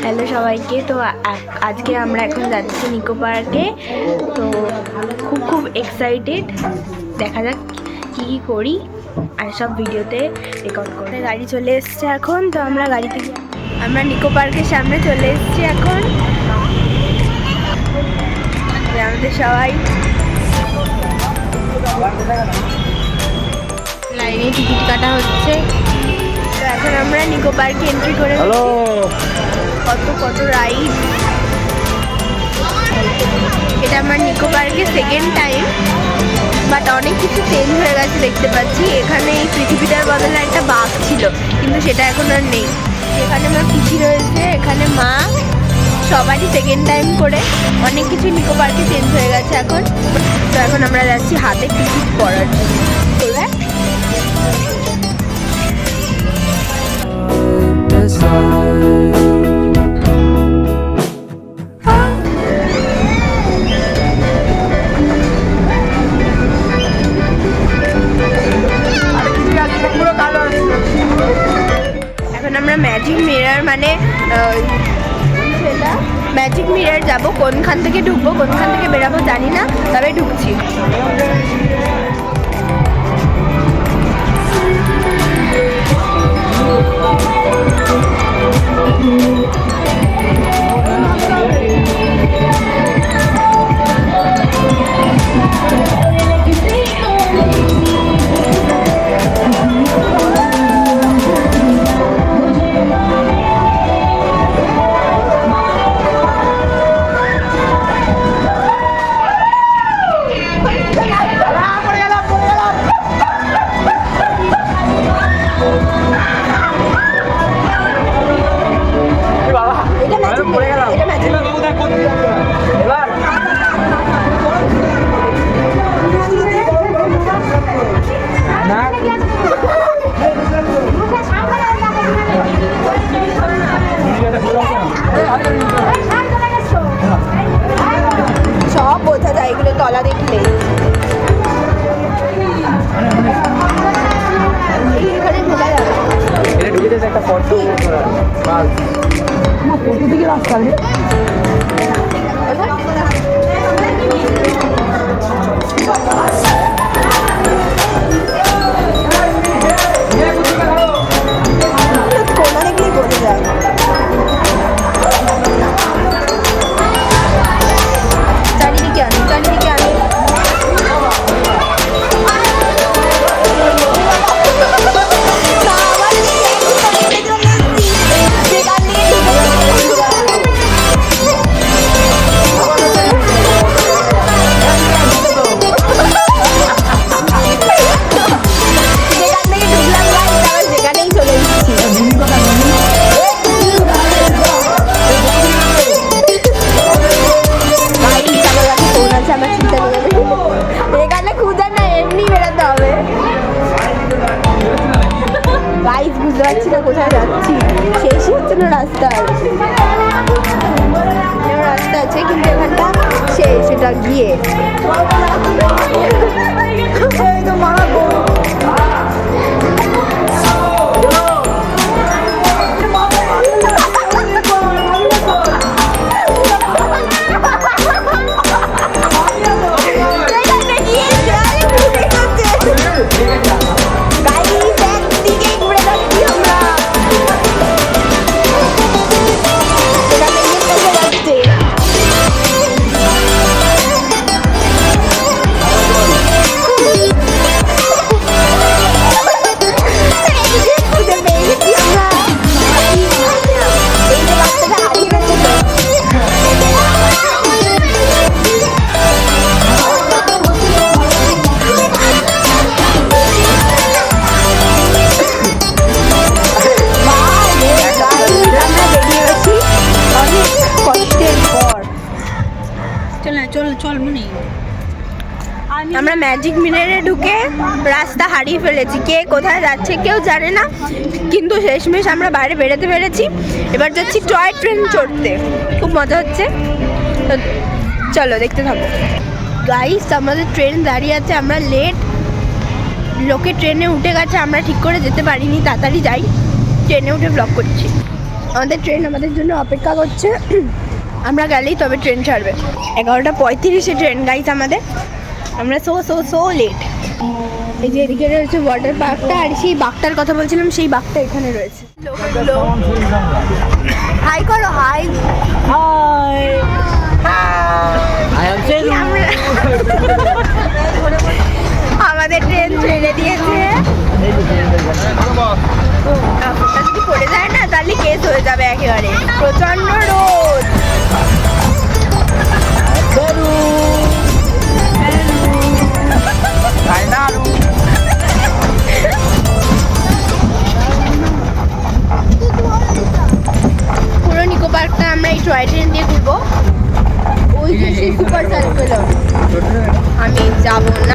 Hello সবাইকে। তো আজকে আমরা এখন যাচ্ছি নিকো পার্কে। তো খুব এক্সাইটেড, দেখা যাক কী করি আর সব ভিডিওতে রেকর্ড করে। গাড়ি চলে এসছে এখন, তো আমরা গাড়িতে আমরা নিকো পার্কের সামনে চলে এসছি এখন। আমাদের সবাই লাইনে টিকিট কাটা হচ্ছে। তো এখন আমরা নিকো পার্কে এন্ট্রি করে কত রাইড। এটা আমার নিকো পার্কে সেকেন্ড টাইম, বাট অনেক কিছু চেঞ্জ হয়ে গেছে দেখতে পাচ্ছি। এখানে এই পৃথিবীটার বদলে একটা বাঘ ছিল, কিন্তু সেটা এখন আর নেই। এখানে আমার পিসি রয়েছে, এখানে মা, সবারই সেকেন্ড টাইম করে অনেক কিছু নিকো পার্কে চেঞ্জ হয়ে গেছে এখন। তো এখন আমরা যাচ্ছি হাতে টিকিট করার জন্য। এখন আমরা ম্যাজিক মিরর মানে ম্যাজিক মিরর যাবো। কোনখান থেকে ঢুকবো কোনখান থেকে বেরাবো জানি না, তবে ঢুকছি। সব বোঝা যায় এগুলো তলা দেখলে। বুঝতে পারছি না কোথায় যাচ্ছি, শেষই হচ্ছে না রাস্তার। রাস্তা আছে কিন্তু এখানটা শেষ, এটা গিয়ে আমরা ম্যাজিক মিররে ঢুকে রাস্তা হারিয়ে ফেলেছি। কে কোথায় যাচ্ছে কেউ জানে না, কিন্তু শেষমেশ আমরা বাইরে বেরোতে পেরেছি। এবার যাচ্ছি টয় ট্রেন চড়তে, খুব মজা হচ্ছে। তো চলো দেখতে থাকো। গাইস, আমাদের ট্রেন দাঁড়িয়ে আছে, আমরা লেট। লোকে ট্রেনে উঠে গেছে, আমরা ঠিক করে যেতে পারিনি। তাড়াতাড়ি যাই, ট্রেনে উঠে ব্লগ করছি। আমাদের ট্রেন আমাদের জন্য অপেক্ষা করছে। আমরা গেলেই তবে ট্রেন ছাড়বে। 11:35-এ ট্রেন গাইজ আমাদের। আমরা সো লেট। এই যে এদিকে রয়েছে ওয়াটার পার্কটা, আর সেই বাঘটার কথা বলছিলাম, সেই বাঘটা এখানে রয়েছে। হাই করো, হাই হাই। আমাদের ট্রেন ছেড়ে দিয়েছে। কাপড়টা যদি পড়ে যায় না তাহলে কেস হয়ে যাবে একেবারে। প্রচন্ড রোদ। পুরো নিকো পার্কটা আমরা এই টয় ট্রেন দিয়ে ঘুরবো। ওই যে সেই সুপার চালু হলো, আমি যাবো না।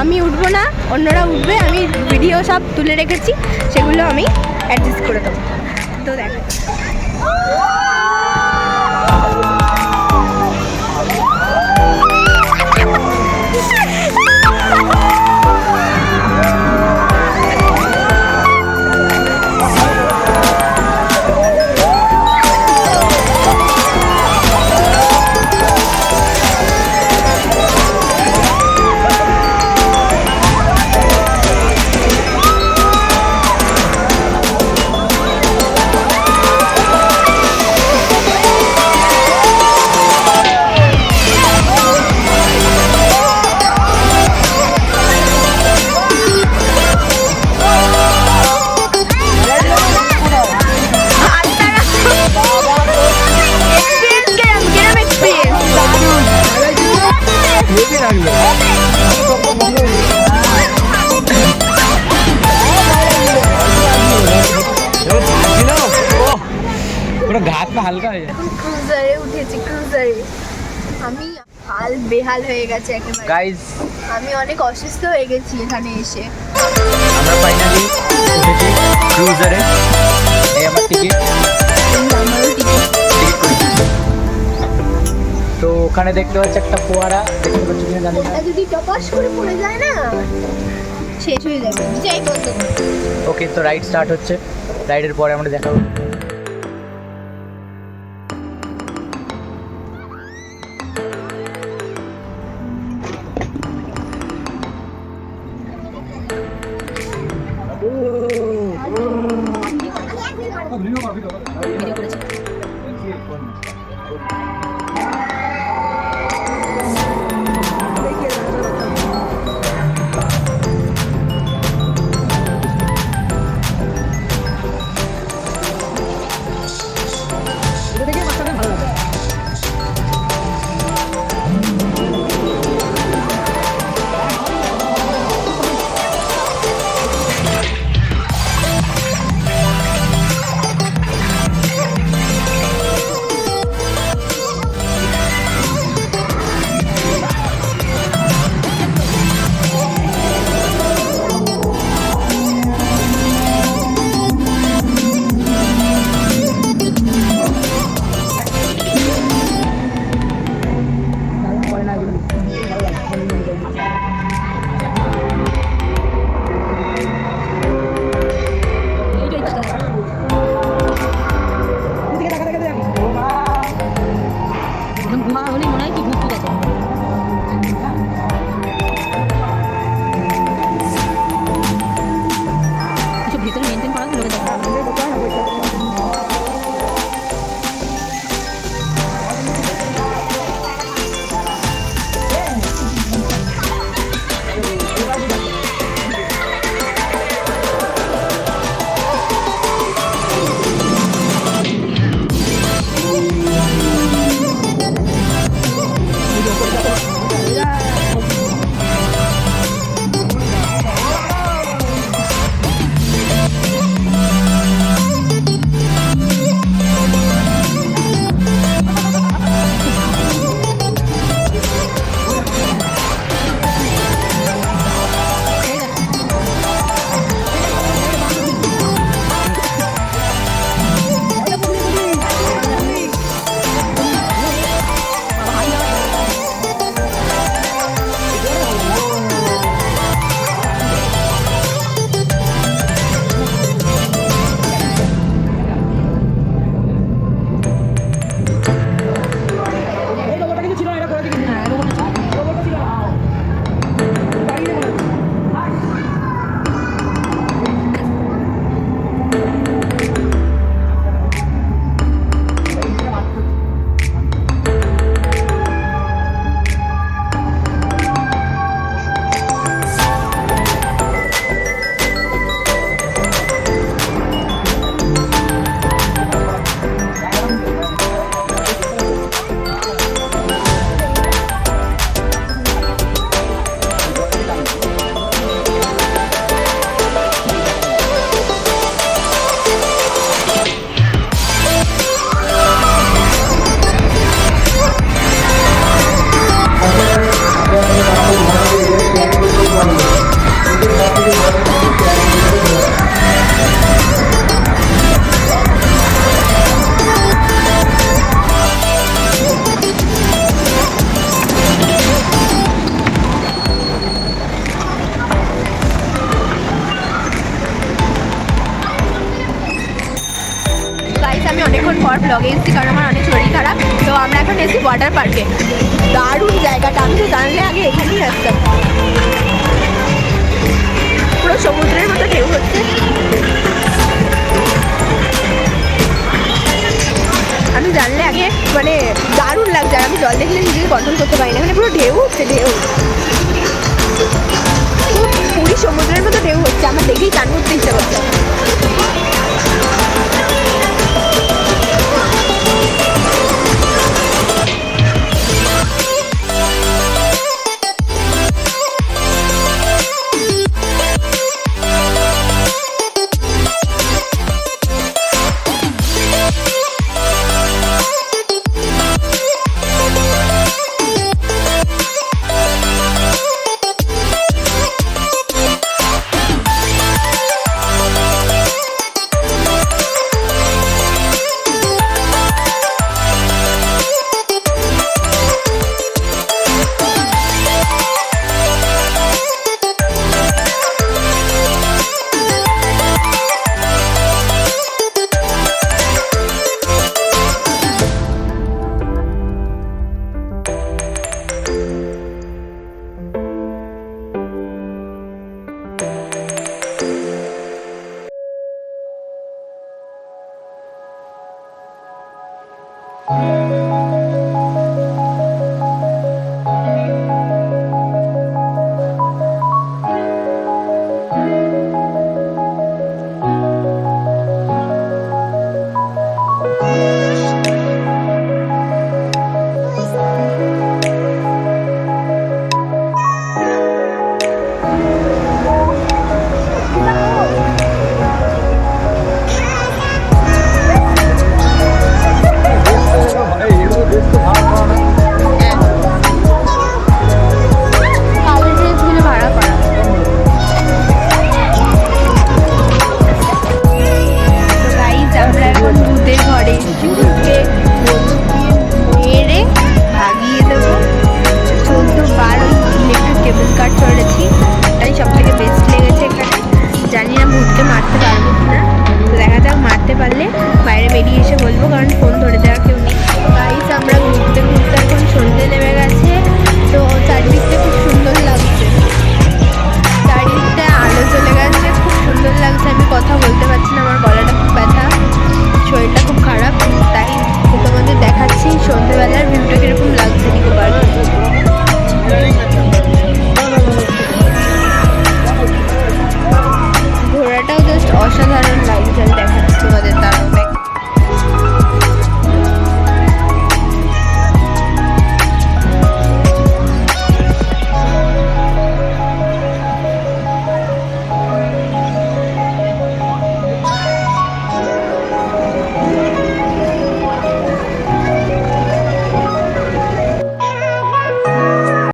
আমি উঠবো না, অন্যরা উঠবে। আমি ভিডিও সব তুলে রেখেছি, সেগুলো আমি অ্যাডজাস্ট করে দেবো। তো দেখ ক্রুজারে উঠেছি, ক্রুজারে। আমি হাল বেহাল হয়ে গেছে একেবারে গাইস। আমি অনেক অসুস্থ হয়ে গেছি এখানে এসে। আমরা ফাইনালি উঠেছি ক্রুজারে। এই আমার টিকিট। তো ওখানে দেখতে পাচ্ছি একটা ফোয়ারা, দেখতে পাচ্ছি কিনা জানি না। যদি টপাস করে পড়ে যায় না শেষ হয়ে যাবে। যাই বন্ধ করো। ওকে, তো রাইড স্টার্ট হচ্ছে। রাইডের পরে আমরা দেখা হবে। ভেতরে মেনটেন করা লোকে দেখা আমি অনেকক্ষণ পর ব্লগে এসেছি কারণ আমার অনেক শরীর খারাপ। তো আমরা এখন এসেছি ওয়াটার পার্কে। দারুণ জায়গাটা, আমি তো জানলে আগে এখানেই আসতাম। পুরো সমুদ্রের মতো ঢেউ হচ্ছে। আমি জানলে আগে মানে দারুণ লাগছে, আর আমি জল দেখলে নিজেকে কন্ট্রোল করতে পারি না। এখানে পুরো ঢেউ হচ্ছে, ঢেউ পুরী সমুদ্রের মতো ঢেউ হচ্ছে। আমার দেখেই চান করতে ইচ্ছা করছে। কথা